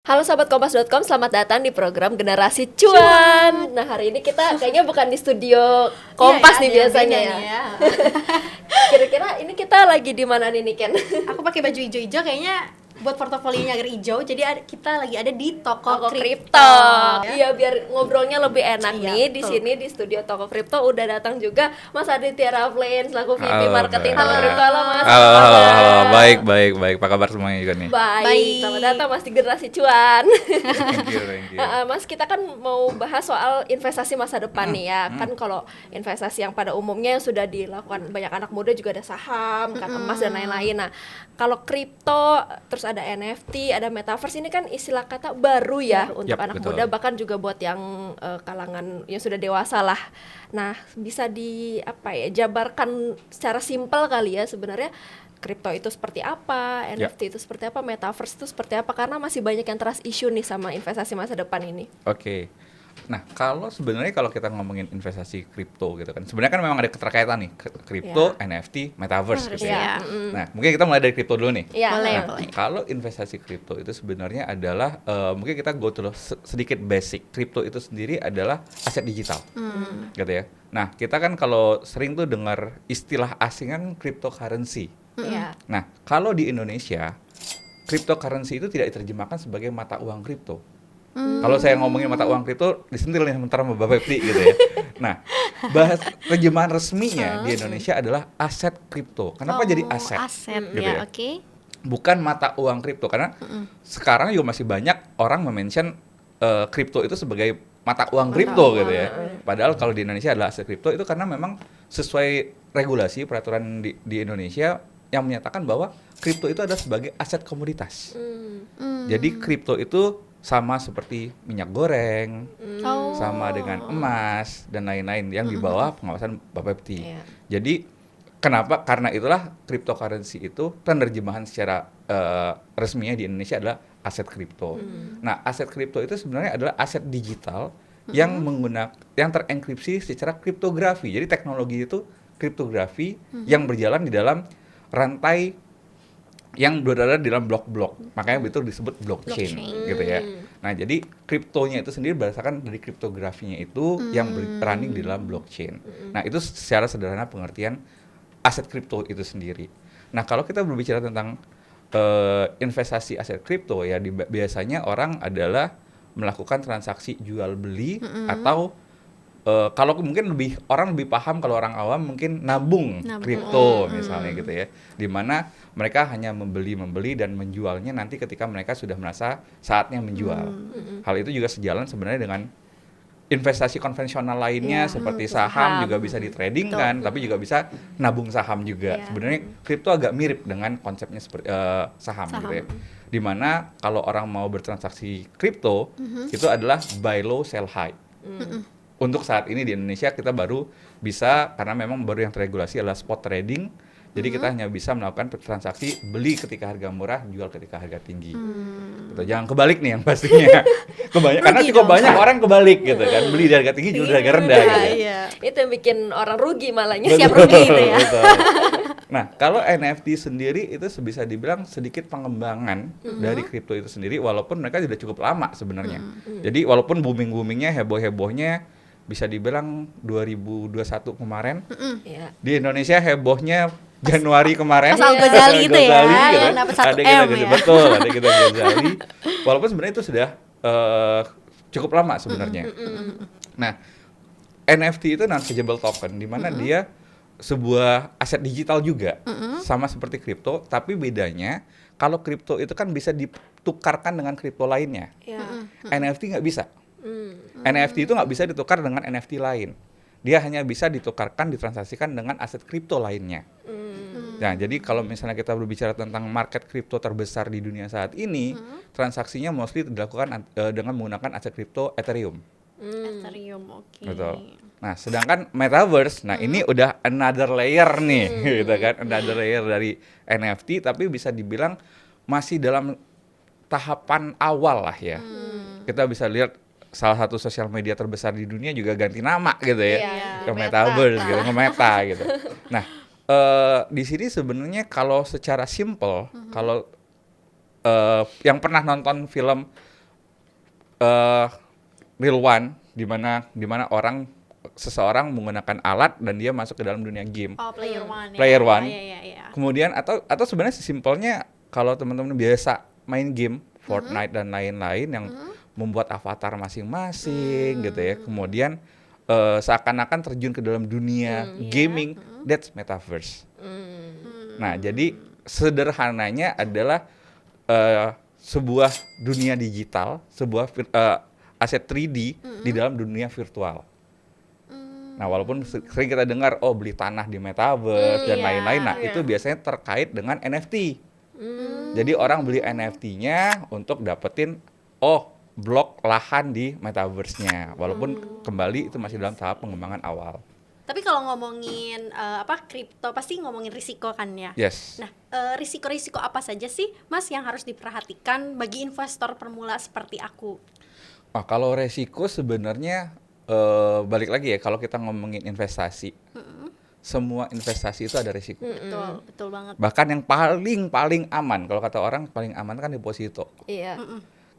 Halo Sobat Kompas.com, selamat datang di program Generasi Cuan. Nah, hari ini kita kayaknya bukan di studio Kompas nih biasanya ya. Kira-kira ini kita lagi di mana nih Ken? Aku pakai baju hijau-hijau kayaknya buat portofolionya agar hijau. Jadi kita lagi ada di toko kripto. Iya, biar ngobrolnya lebih enak Iya, nih. Di betul. sini di studio Toko Kripto udah datang juga Mas Aditya Raflin selaku VP Halo, Marketing Mbak. Toko Kripto. Halo Mas. Halo, apa halo, kabar? halo. Baik. Apa kabar semuanya juga nih? Baik. Selamat datang Mas di Generasi Cuan. Thank you. Mas, kita kan mau bahas soal investasi masa depan nih ya. Kan kalau investasi yang pada umumnya yang sudah dilakukan banyak anak muda juga ada saham, kan emas dan lain-lain. Nah, kalau kripto, terus ada NFT, ada metaverse, ini kan istilah kata baru ya untuk Yap, anak betul. muda, bahkan juga buat yang kalangan yang sudah dewasa lah. Nah, bisa jabarkan secara simpel kali ya sebenarnya kripto itu seperti apa, NFT itu seperti apa, metaverse itu seperti apa, karena masih banyak yang trust issue nih sama investasi masa depan ini. Oke. Nah, kalau kita ngomongin investasi kripto gitu kan, sebenarnya kan memang ada keterkaitan nih, kripto, NFT, metaverse gitu ya. Nah, mungkin kita mulai dari kripto dulu nih. Iya. Boleh. Nah, kalau investasi kripto itu sebenarnya adalah mungkin kita go to sedikit basic. Kripto itu sendiri adalah aset digital, gitu ya. Nah, kita kan kalau sering tuh dengar istilah asing kan cryptocurrency. Iya. Nah, kalau di Indonesia, cryptocurrency itu tidak diterjemahkan sebagai mata uang kripto. Kalau saya ngomongin mata uang kripto, disentil nih sementara sama Bapak Pepti gitu ya. Nah, terjemahan resminya di Indonesia adalah aset kripto. Kenapa jadi aset? Aset Gitu ya, ya. oke. Bukan mata uang kripto, karena sekarang juga masih banyak orang mention kripto itu sebagai mata uang kripto gitu ya. Padahal kalau di Indonesia adalah aset kripto itu karena memang sesuai regulasi peraturan di Indonesia yang menyatakan bahwa kripto itu adalah sebagai aset komoditas. Jadi kripto itu sama seperti minyak goreng, sama dengan emas dan lain-lain yang di bawah pengawasan Bapak Pepti. Iya. Jadi kenapa? Karena itulah cryptocurrency itu penerjemahan secara resminya di Indonesia adalah aset kripto. Nah, aset kripto itu sebenarnya adalah aset digital yang yang terenkripsi secara kriptografi. Jadi teknologi itu kriptografi yang berjalan di dalam rantai yang berada di dalam blok-blok. Makanya itu disebut blockchain gitu ya. Nah, jadi kriptonya itu sendiri berdasarkan dari kriptografinya itu yang running di dalam blockchain. Nah, itu secara sederhana pengertian aset kripto itu sendiri. Nah, kalau kita berbicara tentang investasi aset kripto ya biasanya orang adalah melakukan transaksi jual beli atau kalau mungkin orang lebih paham kalau orang awam mungkin nabung kripto misalnya gitu ya, di mana mereka hanya membeli dan menjualnya nanti ketika mereka sudah merasa saatnya menjual. Hal itu juga sejalan sebenarnya dengan investasi konvensional lainnya seperti saham juga bisa di trading kan, tapi juga bisa nabung saham juga. Sebenarnya kripto agak mirip dengan konsepnya seperti saham gitu ya. Dimana kalau orang mau bertransaksi kripto itu adalah buy low sell high. Untuk saat ini di Indonesia kita baru bisa, karena memang baru yang teregulasi adalah spot trading. Jadi kita hanya bisa melakukan transaksi beli ketika harga murah, jual ketika harga tinggi. Gitu. Jangan kebalik nih yang pastinya. Karena cukup banyak orang kebalik gitu kan, beli di harga tinggi, jual di harga rendah gitu. Iya. Itu yang bikin orang rugi malahnya. Betul, Siap rugi gitu ya. betul. Nah, kalau NFT sendiri itu bisa dibilang sedikit pengembangan dari kripto itu sendiri, walaupun mereka sudah cukup lama sebenarnya. Jadi walaupun booming-boomingnya, heboh-hebohnya bisa dibilang 2021 kemarin, Iya. di Indonesia hebohnya Januari kemarin. Asal Ghazali itu ya, gitu. yang dapat 1 Ada kita M ya. betul, ada kita Ghazali. Walaupun sebenarnya itu sudah cukup lama sebenarnya. Nah, NFT itu non-fungible token, di mana dia sebuah aset digital juga, sama seperti kripto, tapi bedanya kalau kripto itu kan bisa ditukarkan dengan kripto lainnya. Iya. NFT nggak bisa. NFT itu nggak bisa ditukar dengan NFT lain. Dia hanya bisa ditukarkan, ditransaksikan dengan aset kripto lainnya. Nah, jadi kalau misalnya kita berbicara tentang market kripto terbesar di dunia saat ini, transaksinya mostly dilakukan dengan menggunakan aset kripto Ethereum. Ethereum, oke. Betul. Nah, sedangkan metaverse, nah ini udah another layer nih, gitu kan, another layer dari NFT, tapi bisa dibilang masih dalam tahapan awal lah ya. Kita bisa lihat salah satu sosial media terbesar di dunia juga ganti nama gitu ya, ke metaverse gitu, ke meta gitu. Nah, di sini sebenarnya kalau secara simple, kalau yang pernah nonton film uh, real one, di mana seseorang menggunakan alat dan dia masuk ke dalam dunia game. Oh, player one. Player ya. one. Iya. Kemudian atau sebenarnya sesimpelnya kalau teman-teman biasa main game Fortnite dan lain-lain yang membuat avatar masing-masing gitu ya. Kemudian seakan-akan terjun ke dalam dunia gaming, that's metaverse. Nah, jadi sederhananya adalah sebuah dunia digital, sebuah aset 3D di dalam dunia virtual. Nah, walaupun sering kita dengar beli tanah di metaverse dan lain-lain, nah itu biasanya terkait dengan NFT. Jadi orang beli NFT-nya untuk dapetin blok lahan di metaverse-nya, walaupun kembali itu masih dalam tahap pengembangan awal. Tapi kalau ngomongin kripto pasti ngomongin risiko kan ya. Yes. Nah, risiko-risiko apa saja sih Mas yang harus diperhatikan bagi investor pemula seperti aku? Kalau resiko sebenarnya balik lagi ya, kalau kita ngomongin investasi, semua investasi itu ada risiko. Betul banget. Bahkan yang paling aman, kalau kata orang paling aman kan deposito. Iya.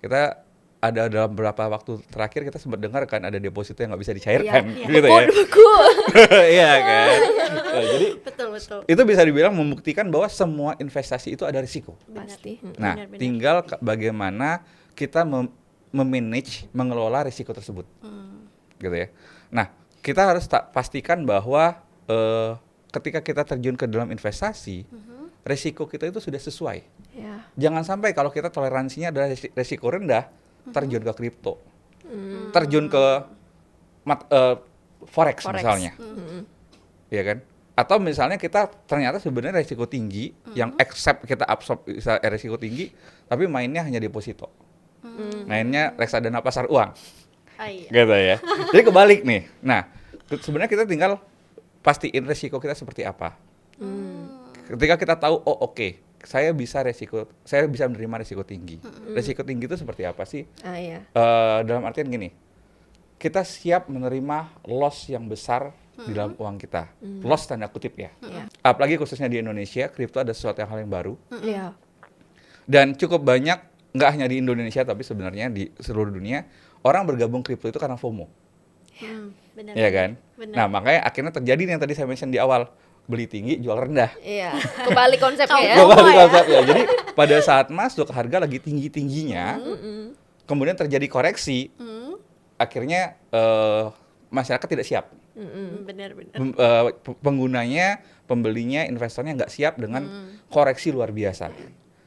Kita ada dalam beberapa waktu terakhir kita sempat dengar kan ada deposito yang nggak bisa dicairkan, Iya. gitu ya. Beku. Iya kan. Jadi Betul. itu bisa dibilang membuktikan bahwa semua investasi itu ada risiko. Pasti. Nah, Benar. tinggal bagaimana kita memanage, mengelola risiko tersebut. Gitu ya. Nah, kita harus pastikan bahwa ketika kita terjun ke dalam investasi, risiko kita itu sudah sesuai. Ya. Jangan sampai kalau kita toleransinya adalah risiko rendah, terjun ke kripto, terjun ke forex misalnya, ya kan? Atau misalnya kita ternyata sebenarnya risiko tinggi, yang kita absorb risiko tinggi, tapi mainnya hanya deposito, mainnya reksadana pasar uang. Gitu ya. Jadi kebalik nih. Nah, sebenarnya kita tinggal pastiin resiko kita seperti apa. Ketika kita tahu, oke, saya bisa menerima resiko tinggi. Resiko tinggi itu seperti apa sih? Iya. Dalam artian gini, kita siap menerima loss yang besar di dalam uang kita. Loss tanda kutip ya. Apalagi khususnya di Indonesia, kripto ada sesuatu hal yang baru. Iya. Dan cukup banyak, nggak hanya di Indonesia tapi sebenarnya di seluruh dunia, orang bergabung kripto itu karena FOMO. Benar. Iya kan? Benar. Nah, makanya akhirnya terjadi yang tadi saya mention di awal, beli tinggi, jual rendah. Iya. Kembali konsepnya ya. Kembali konsepnya. Jadi pada saat masuk harga lagi tinggi-tingginya, kemudian terjadi koreksi, akhirnya masyarakat tidak siap. Benar. Penggunanya, pembelinya, investornya nggak siap dengan koreksi luar biasa.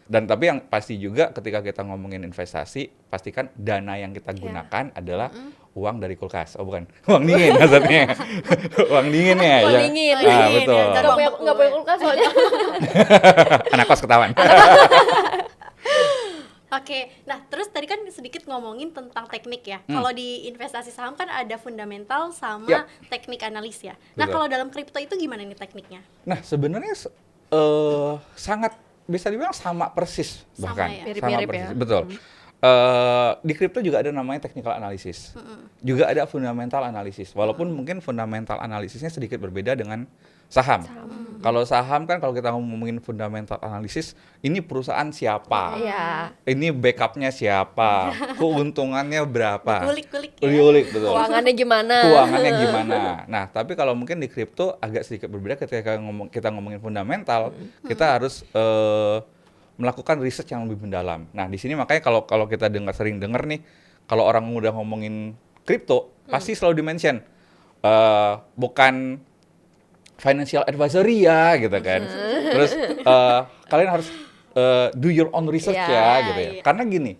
Dan tapi yang pasti juga ketika kita ngomongin investasi, pastikan dana yang kita gunakan adalah uang dari kulkas. Oh bukan, uang dingin maksudnya. Uang dingin ya. Uang dingin. Betul. Nggak punya kulkas soalnya. Anak kos ketahuan. Oke, nah terus tadi kan sedikit ngomongin tentang teknik ya. Kalau di investasi saham kan ada fundamental sama teknik analis ya. Nah Betul. kalau dalam kripto itu gimana nih tekniknya? Nah sebenarnya sangat bisa dibilang sama persis bahkan. Sama ya? Mirip-mirip persis. ya. Betul. Di kripto juga ada namanya technical analysis. Juga ada fundamental analysis. Walaupun mungkin fundamental analisisnya sedikit berbeda dengan saham. Kalau saham kan kalau kita ngomongin fundamental analysis, ini perusahaan siapa? Iya. Ini backupnya siapa? Keuntungannya berapa? Kulik-kulik ya. Kulik, betul. Keuangannya gimana? Keuangannya gimana? Nah, tapi kalau mungkin di kripto agak sedikit berbeda ketika kita ngomongin fundamental, kita harus melakukan research yang lebih mendalam. Nah, di sini makanya kalau kita sering dengar nih, kalau orang udah ngomongin kripto, pasti selalu di-mention bukan financial advisory ya, gitu kan. Terus kalian harus do your own research ya, gitu ya. Karena gini,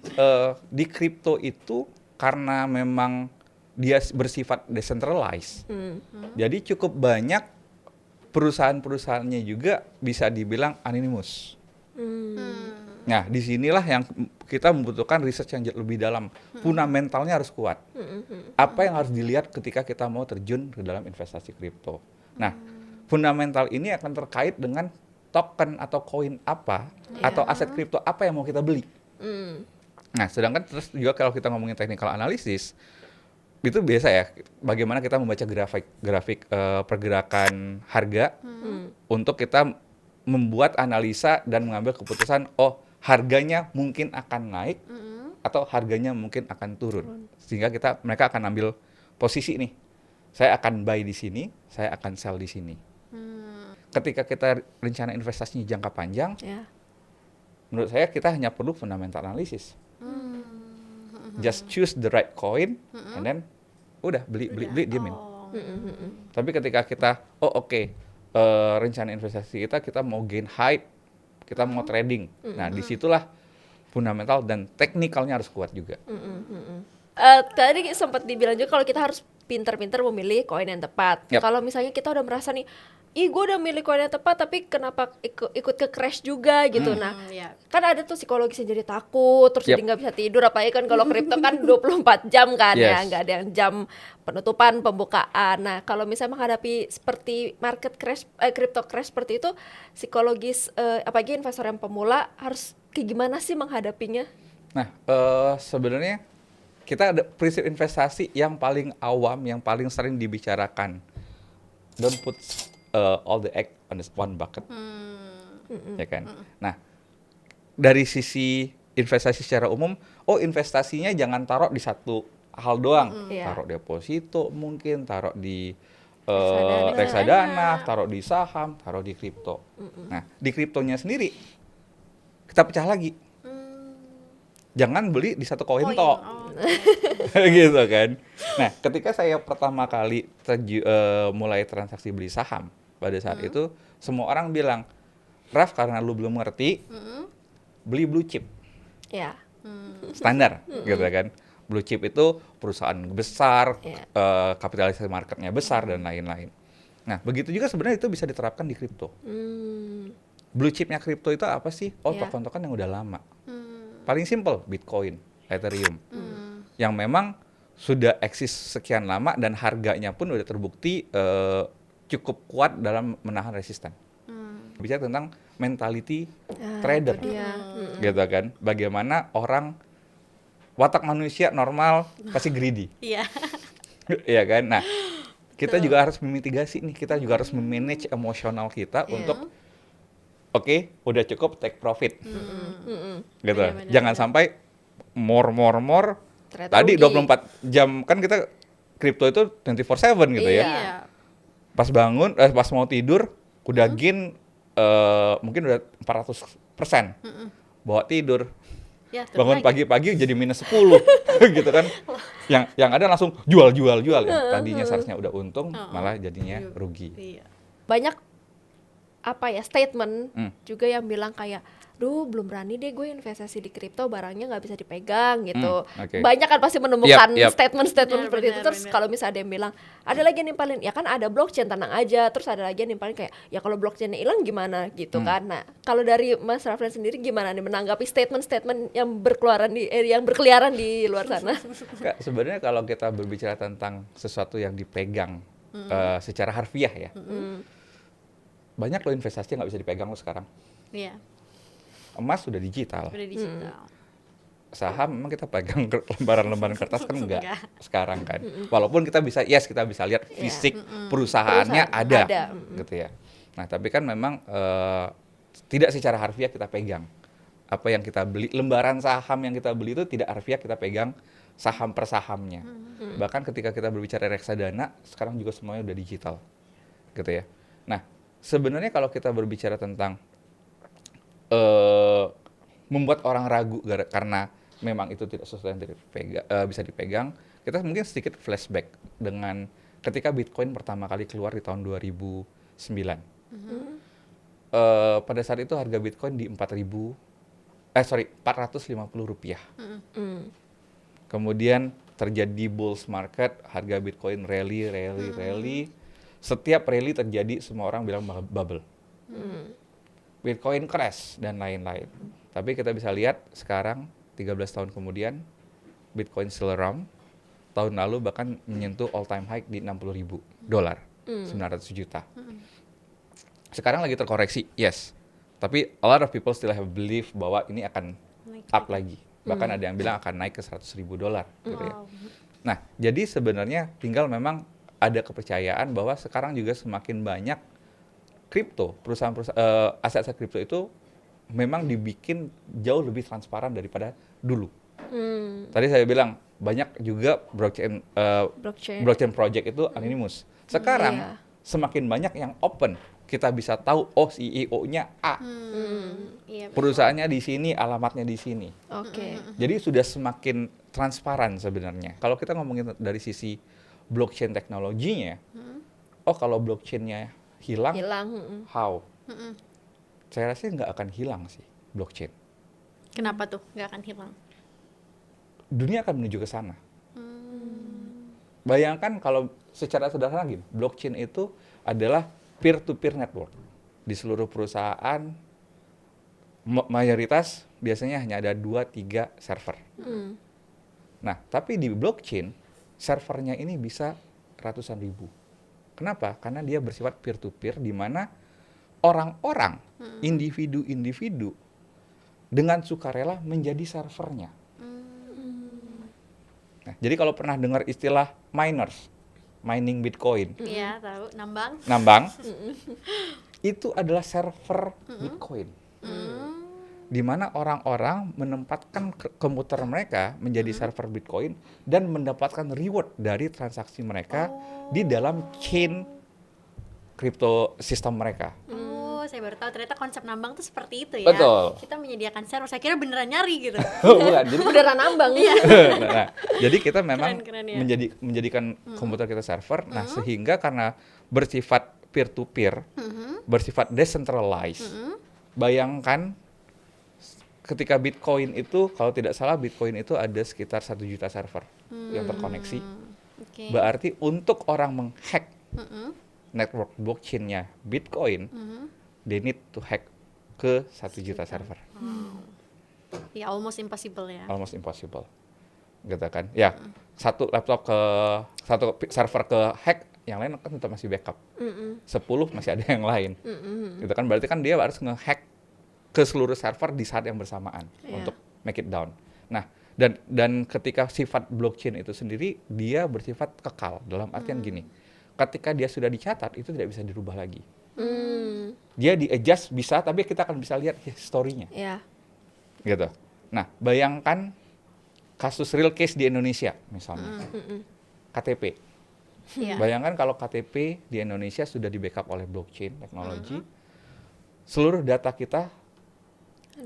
di kripto itu karena memang dia bersifat decentralized, jadi cukup banyak perusahaan-perusahaannya juga bisa dibilang anonymous. Nah, disinilah yang kita membutuhkan research yang lebih dalam. Fundamentalnya harus kuat. Apa yang harus dilihat ketika kita mau terjun ke dalam investasi kripto? Nah, fundamental ini akan terkait dengan token atau koin apa atau aset kripto apa yang mau kita beli. Nah, sedangkan terus juga kalau kita ngomongin technical analysis, itu biasa ya, bagaimana kita membaca grafik pergerakan harga untuk kita membuat analisa dan mengambil keputusan, harganya mungkin akan naik atau harganya mungkin akan turun. Sehingga mereka akan ambil posisi nih. Saya akan buy di sini, saya akan sell di sini. Ketika kita rencana investasinya jangka panjang, menurut saya kita hanya perlu fundamental analysis. Just choose the right coin, and then udah beli diemin. Tapi ketika kita, rencana investasi kita mau gain height, kita mau trading. Nah, disitulah fundamental dan teknikalnya harus kuat juga. Tadi sempat dibilang juga kalau kita harus pintar-pintar memilih koin yang tepat. Yep. Kalau misalnya kita udah merasa nih, gue udah milih koin yang tepat, tapi kenapa ikut ke crash juga gitu. Nah, kan ada tuh psikologisnya jadi takut, terus jadi nggak bisa tidur. Apalagi kan kalau kripto kan 24 jam kan ya, nggak ada yang jam penutupan, pembukaan. Nah, kalau misalnya menghadapi seperti market crash, crypto crash seperti itu, psikologis apalagi investor yang pemula harus kayak gimana sih menghadapinya? Nah, sebenarnya kita ada prinsip investasi yang paling awam, yang paling sering dibicarakan. Don't put all the egg on this one bucket, ya kan? Nah, dari sisi investasi secara umum, investasinya jangan taruh di satu hal doang. Taruh deposito mungkin, taruh di reksadana, taruh di saham, taruh di kripto. Nah, di kriptonya sendiri kita pecah lagi. Jangan beli di satu koin tok. Gitu kan. Nah, ketika saya pertama kali mulai transaksi beli saham, pada saat itu semua orang bilang, Raf, karena lu belum ngerti, beli blue chip. Standar, gitu kan. Blue chip itu perusahaan besar, kapitalisasi marketnya besar, dan lain-lain. Nah, begitu juga sebenarnya itu bisa diterapkan di kripto. Blue chipnya kripto itu apa sih? Token-token yang udah lama. Paling simple, Bitcoin, Ethereum. Yang memang sudah eksis sekian lama dan harganya pun udah terbukti cukup kuat dalam menahan resisten. Bicara tentang mentality trader, gitu kan? Bagaimana orang watak manusia normal pasti greedy, iya kan? Nah, kita juga harus memitigasi nih, kita juga harus memanage emosional kita untuk udah cukup take profit, gitu. Jangan sampai more. Tadi 24 jam kan kita kripto itu 24/7 gitu ya. Pas bangun, pas mau tidur, udah gain mungkin udah 400%. Bawa tidur. Bangun pagi-pagi jadi minus 10 gitu kan. Yang ada langsung jual ya. Tadinya seharusnya udah untung, malah jadinya rugi. Banyak statement juga yang bilang kayak, belum berani deh gue investasi di kripto, barangnya nggak bisa dipegang gitu. Banyak kan pasti menemukan statement seperti itu. Terus kalau misalnya ada yang bilang, ada lagi yang nimpalin, ya kan ada blockchain, tenang aja. Terus ada lagi yang nimpalin kayak, ya kalau blockchainnya hilang gimana gitu kan. Nah, kalau dari Mas Raflan sendiri gimana nih menanggapi statement-statement yang berkeliaran di luar sana? Sebenarnya kalau kita berbicara tentang sesuatu yang dipegang secara harfiah ya, banyak loh investasi yang nggak bisa dipegang loh sekarang. Emas sudah digital. Saham memang kita pegang lembaran-lembaran kertas kan enggak sekarang kan. Walaupun kita bisa lihat fisik perusahaannya ada gitu ya. Nah, tapi kan memang tidak secara harfiah kita pegang. Apa yang kita beli, lembaran saham yang kita beli itu tidak harfiah kita pegang saham per sahamnya. Bahkan ketika kita berbicara reksadana, sekarang juga semuanya udah digital. Gitu ya. Nah, sebenarnya kalau kita berbicara tentang membuat orang ragu karena memang itu tidak sesuatu yang bisa dipegang, kita mungkin sedikit flashback dengan ketika Bitcoin pertama kali keluar di tahun 2009. Pada saat itu harga Bitcoin di 450 rupiah. Kemudian terjadi bulls market, harga Bitcoin rally. Setiap rally terjadi, semua orang bilang bubble. Bitcoin crash dan lain-lain. Tapi kita bisa lihat sekarang 13 tahun kemudian Bitcoin still around. Tahun lalu bahkan menyentuh all time high di $60,000, 900 juta. Sekarang lagi terkoreksi, yes. Tapi a lot of people still have belief bahwa ini akan up lagi. Bahkan ada yang bilang akan naik ke $100,000 gitu ya. Nah, jadi sebenarnya tinggal memang ada kepercayaan bahwa sekarang juga semakin banyak kripto, aset-aset kripto itu memang dibikin jauh lebih transparan daripada dulu. Tadi saya bilang banyak juga Blockchain. blockchain project itu anonymous. Sekarang Iya. semakin banyak yang open. Kita bisa tahu oh CEO-nya A, Iya, betul. perusahaannya di sini, alamatnya di sini. Oke. Jadi sudah semakin transparan sebenarnya. Kalau kita ngomongin dari sisi blockchain teknologinya, oh kalau blockchainnya hilang, how? Saya rasa nggak akan hilang sih blockchain. Kenapa tuh nggak akan hilang? Dunia akan menuju ke sana. Bayangkan kalau secara sederhana gini, blockchain itu adalah peer-to-peer network. Di seluruh perusahaan, mayoritas biasanya hanya ada 2-3 server. Nah, tapi di blockchain, servernya ini bisa ratusan ribu. Kenapa? Karena dia bersifat peer-to-peer, di mana orang-orang, individu-individu, dengan sukarela menjadi servernya. Nah, jadi kalau pernah dengar istilah miners, mining Bitcoin, Iya, tahu, nambang. nambang, itu adalah server Bitcoin. Di mana orang-orang menempatkan komputer mereka menjadi server Bitcoin dan mendapatkan reward dari transaksi mereka di dalam chain crypto sistem mereka. Oh, saya baru tahu ternyata konsep nambang tuh seperti itu ya. Betul. Kita menyediakan server. Saya kira beneran nyari gitu. Bukan, jadi Beneran nambang. nah, jadi kita memang Keren, ya. menjadikan komputer kita server. Nah, sehingga karena bersifat peer to peer, bersifat decentralized. Bayangkan ketika Bitcoin itu, kalau tidak salah Bitcoin itu ada sekitar 1 juta server yang terkoneksi. Oke. Berarti untuk orang menghack network blockchain-nya Bitcoin, they need to hack ke 1 juta server. Ya, almost impossible ya. Almost impossible, gitu kan? Ya, satu server ke hack, yang lain kan tetap masih backup. 10 masih ada yang lain, gitu kan? Berarti kan dia harus nge-hack ke seluruh server di saat yang bersamaan untuk make it down. Nah, dan ketika sifat blockchain itu sendiri dia bersifat kekal dalam artian gini, ketika dia sudah dicatat itu tidak bisa dirubah lagi. Dia di-adjust bisa, tapi kita akan bisa lihat historinya. Iya. Gitu. Nah, bayangkan kasus real case di Indonesia misalnya, KTP. Iya. Bayangkan kalau KTP di Indonesia sudah di-backup oleh blockchain teknologi, seluruh data kita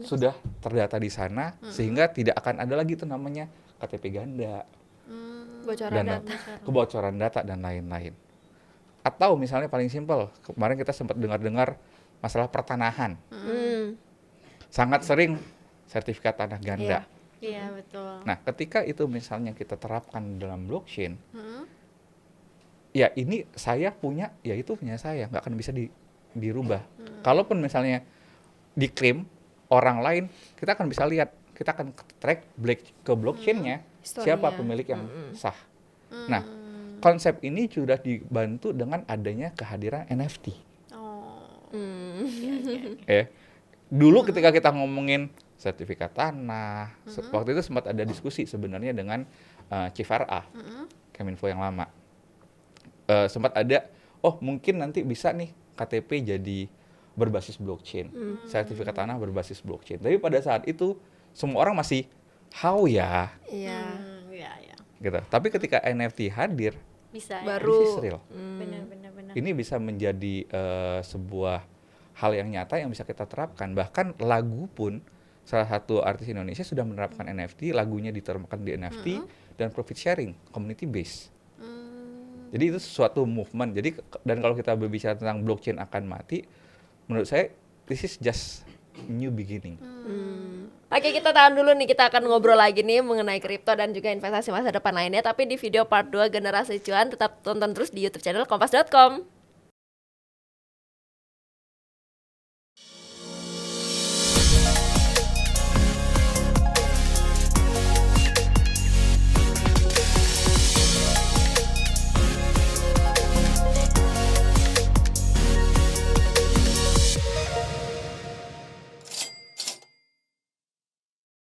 sudah terdata di sana, sehingga tidak akan ada lagi itu namanya KTP ganda, Bocoran dan data. kebocoran data dan lain-lain. Atau misalnya paling simpel, kemarin kita sempat dengar-dengar masalah pertanahan. Sangat sering sertifikat tanah ganda. Iya, betul. Nah, ketika itu misalnya kita terapkan dalam blockchain, ya ini saya punya, ya itu punya saya, nggak akan bisa dirubah. Kalaupun misalnya diklaim orang lain, kita akan bisa lihat, kita akan track ke blockchain-nya siapa Historinya. pemilik yang sah. Nah, konsep ini sudah dibantu dengan adanya kehadiran NFT. Oh. Dulu ketika kita ngomongin sertifikat tanah, waktu itu sempat ada diskusi sebenarnya dengan Chief RA, Keminfo yang lama. Sempat ada, oh mungkin nanti bisa nih KTP jadi berbasis blockchain, sertifikat tanah berbasis blockchain. Tapi pada saat itu semua orang masih, how ya? Iya. Iya, iya. Gitu. Tapi ketika NFT hadir, Bisa ya. Baru. this is real. Benar-benar. Ini bisa menjadi sebuah hal yang nyata yang bisa kita terapkan. Bahkan lagu pun, salah satu artis Indonesia sudah menerapkan NFT, lagunya diterapkan di NFT, dan profit sharing, community base. Jadi itu suatu movement. Jadi, dan kalau kita berbicara tentang blockchain akan mati, menurut saya, this is just new beginning. Oke, kita tahan dulu nih, kita akan ngobrol lagi nih mengenai kripto dan juga investasi masa depan lainnya. Tapi di video part 2 Generasi Cuan, tetap tonton terus di YouTube channel Kompas.com.